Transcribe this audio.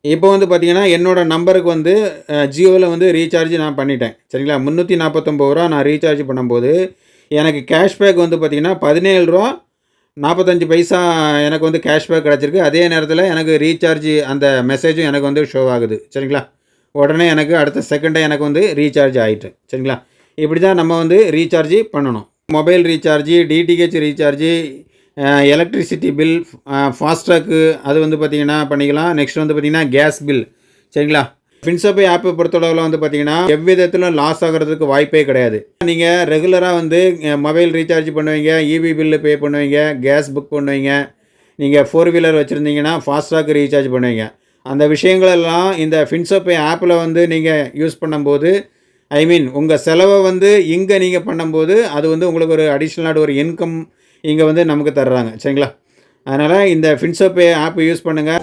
இப்போ வந்து பார்த்தீங்கன்னா, என்னோட நம்பருக்கு வந்து ஜியோல வந்து ரீசார்ஜ் நான் பண்ணிட்டேன். சரிங்களா? ரூ. 349 நான் ரீசார்ஜ் பண்ணும்போது, எனக்கு கேஷ்பேக் வந்து பார்த்தீங்கன்னா, ரூ. 17.45 எனக்கு வந்து கேஷ்பேக் கிடைச்சிருக்கு. அதே நேரத்தில எனக்கு ரீசார்ஜ் அந்த மெசேஜும் எனக்கு வந்து ஷோ ஆகுது. சரிங்களா? உடனே எனக்கு அடுத்த செகண்டே எனக்கு வந்து ரீசார்ஜ் ஆயிட்டு. சரிங்களா? இப்படி தான் நம்ம வந்து ரீசார்ஜ் பண்ணணும். Mobile recharge, DTH recharge, electricity bill, ஃபாஸ்ட்ராக்கு அது வந்து பார்த்தீங்கன்னா பண்ணிக்கலாம். நெக்ஸ்ட் வந்து பார்த்தீங்கன்னா கேஸ் பில். சரிங்களா? ஃபின்சர்பே ஆப்பை பொறுத்தளவுல வந்து பார்த்தீங்கன்னா, எவ்விதத்திலும் லாஸ் ஆகுறதுக்கு வாய்ப்பே கிடையாது. நீங்க ரெகுலரா வந்து மொபைல் ரீசார்ஜ் பண்ணுவீங்க, ஈபி பில்லு பே பண்ணுவீங்க, கேஸ் புக் பண்ணுவீங்க. நீங்க 4 வீலர் வச்சிருந்தீங்கன்னா, ஃபாஸ்ட்ராக் ரீசார்ஜ் பண்ணுவீங்க. அந்த விஷயங்கள் எல்லாம் இந்த ஃபின்சர்பே ஆப்ல வந்து நீங்க யூஸ் பண்ணும்போது, ஐ மீன் உங்க செலவ வந்து இங்க நீங்க பண்ணும்போது, அது வந்து உங்களுக்கு ஒரு அடிஷனலான ஒரு இன்கம் இங்க வந்து நமக்கு தர்றாங்க. சரிங்களா? அதனால இந்த ஃபின்சர்பே ஆப் யூஸ் பண்ணுங்க.